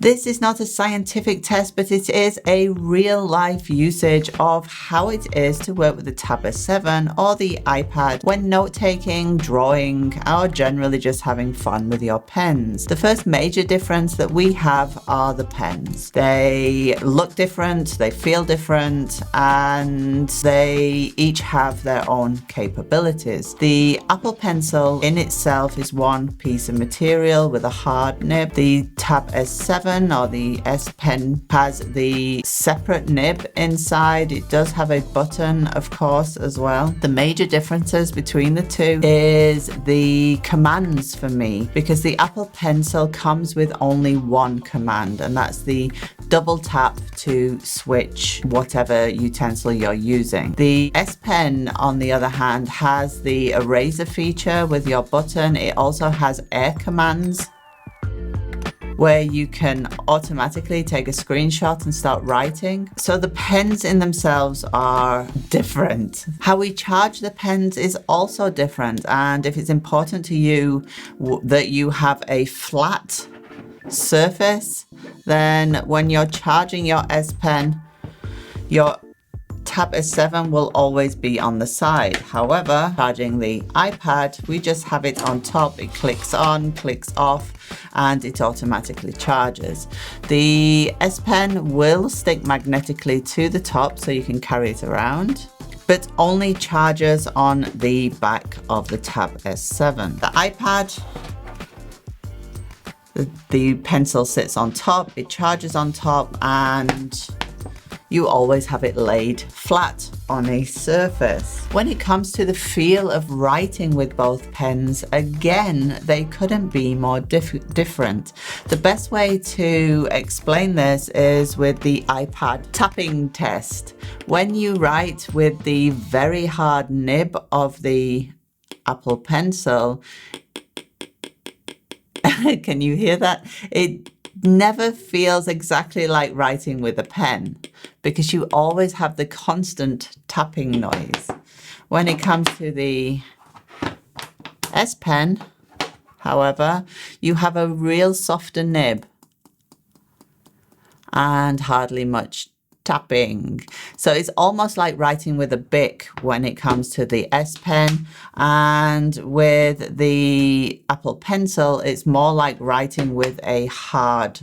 This is not a scientific test, but it is a real life usage of how it is to work with the Tab S7 or the iPad when note-taking, drawing, or generally just having fun with your pens. The first major difference that we have are the pens. They look different, they feel different, and they each have their own capabilities. The Apple Pencil in itself is one piece of material with a hard nib. The Tab S7 or the SPen has the separate nib inside. It does have a button, of course, as well. The major differences between the two is the commands for me, because the Apple Pencil comes with only one command, and that's the double tap to switch whatever utensil you're using. The SPen, on the other hand, has the eraser feature with your button. It also has air commands, where you can automatically take a screenshot and start writing. So the pens in themselves are different. How we charge the pens is also different. And if it's important to you that you have a flat surface, then when you're charging your SPen, your Tab S7 will always be on the side. However, charging the iPad, we just have it on top. It clicks on, clicks off, and it automatically charges. The SPen will stick magnetically to the top so you can carry it around, but only charges on the back of the Tab S7. The iPad, the pencil sits on top, it charges on top, and you always have it laid flat on a surface. When it comes to the feel of writing with both pens, again, they couldn't be more different. The best way to explain this is with the iPad tapping test. When you write with the very hard nib of the Apple Pencil, can you hear that? It never feels exactly like writing with a pen, because you always have the constant tapping noise. When it comes to the SPen, however, you have a real softer nib and hardly much tapping. So it's almost like writing with a Bic when it comes to the SPen, and with the Apple Pencil, it's more like writing with a hard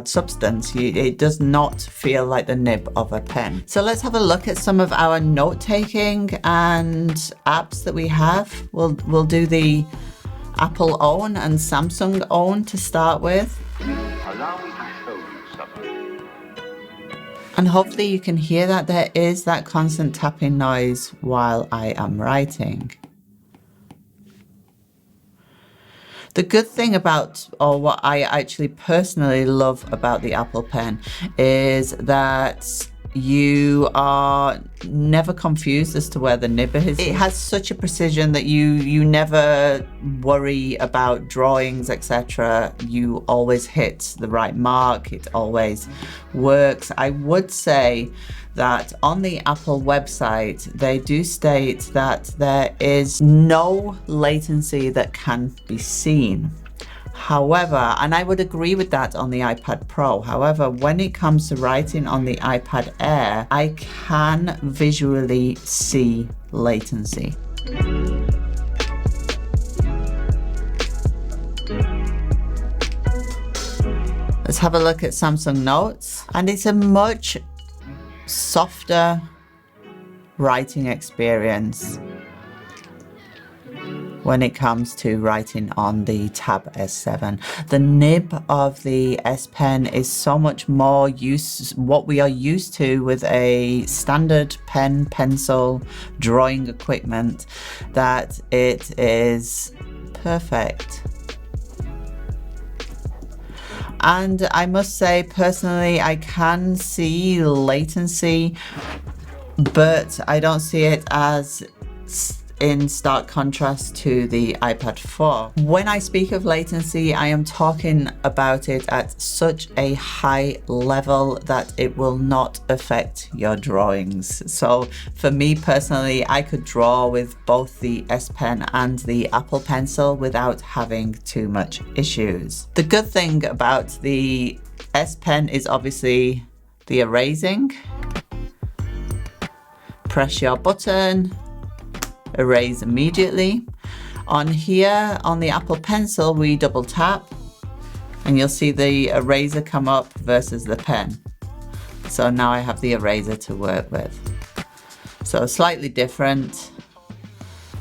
substance. It does not feel like the nib of a pen. So let's have a look at some of our note-taking and apps that we have. We'll do the Apple own and Samsung own to start with. Allow me to show you something. And hopefully you can hear that there is that constant tapping noise while I am writing. The good thing about, or what I actually personally love about the Apple Pen, is that you are never confused as to where the nib is. It has such a precision that you never worry about drawings, etc. You always hit the right mark. It always works. I would say that on the Apple website, they do state that there is no latency that can be seen. However, and I would agree with that on the iPad Pro. However, when it comes to writing on the iPad Air, I can visually see latency. Let's have a look at Samsung Notes, and it's a much softer writing experience when it comes to writing on the Tab S7. The nib of the SPen is so much more what we are used to with a standard pen, pencil, drawing equipment, that it is perfect. And I must say, personally, I can see latency, but I don't see it as in stark contrast to the iPad 4. When I speak of latency, I am talking about it at such a high level that it will not affect your drawings. So for me personally, I could draw with both the SPen and the Apple Pencil without having too much issues. The good thing about the SPen is obviously the erasing. Press your button, erase immediately. On here, on the Apple Pencil, we double tap and you'll see the eraser come up versus the pen. So now I have the eraser to work with. So slightly different,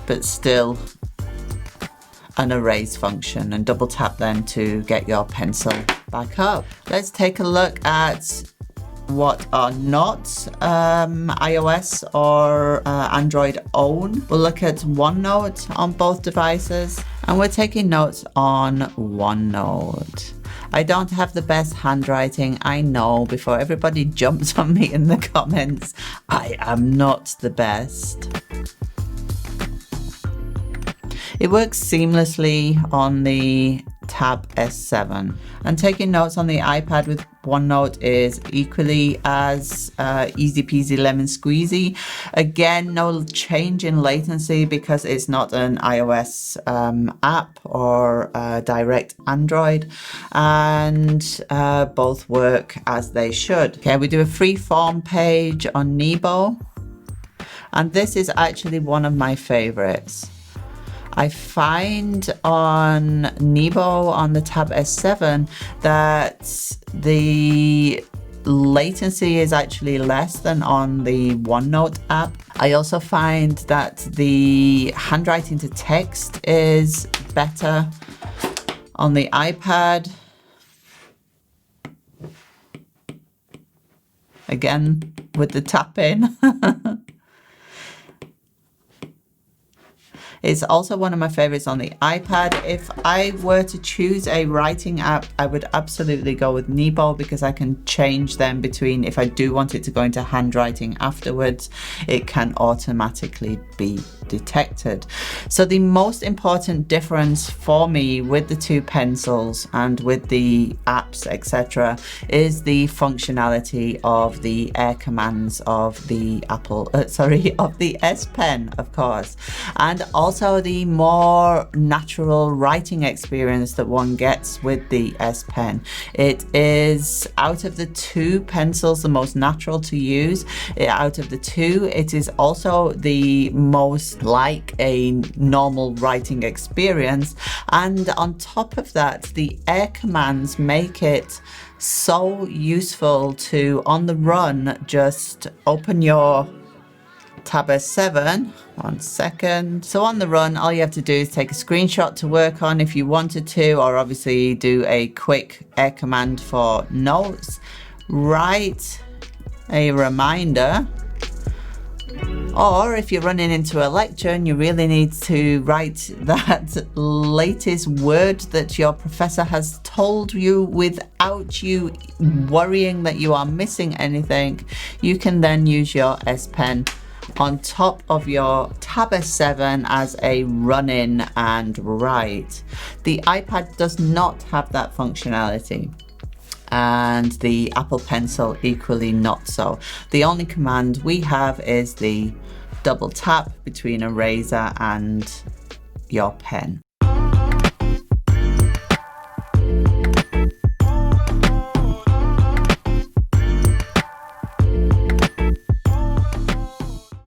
but still an erase function, and double tap then to get your pencil back up. Let's take a look at what are not iOS or Android own. We'll look at OneNote on both devices, and we're taking notes on OneNote. I don't have the best handwriting, I know, before everybody jumps on me in the comments. I am not the best. It works seamlessly on the Tab S7, and taking notes on the iPad with OneNote is equally as easy peasy lemon squeezy. Again, no change in latency because it's not an iOS app or direct Android, and both work as they should. Okay, we do a free form page on Nebo, and this is actually one of my favorites. I find on Nebo on the Tab S7 that the latency is actually less than on the OneNote app. I also find that the handwriting to text is better on the iPad. Again, with the tapping. It's also one of my favorites on the iPad. If I were to choose a writing app, I would absolutely go with Nebo because I can change them between, if I do want it to go into handwriting afterwards, it can automatically be detected. So the most important difference for me with the two pencils and with the apps, etc., is the functionality of the air commands of the of the SPen, of course, and also the more natural writing experience that one gets with the SPen. It is, out of the two pencils, the most natural to use. Out of the two, it is also the most like a normal writing experience, and on top of that, the air commands make it so useful to, on the run, just open your Tab S7. One second. So on the run, all you have to do is take a screenshot to work on if you wanted to, or obviously do a quick air command for notes. Write a reminder. Or if you're running into a lecture and you really need to write that latest word that your professor has told you without you worrying that you are missing anything, you can then use your SPen on top of your Tab S7 as a run-in and write. The iPad does not have that functionality, and the Apple Pencil equally not so. The only command we have is the double tap between eraser and your pen.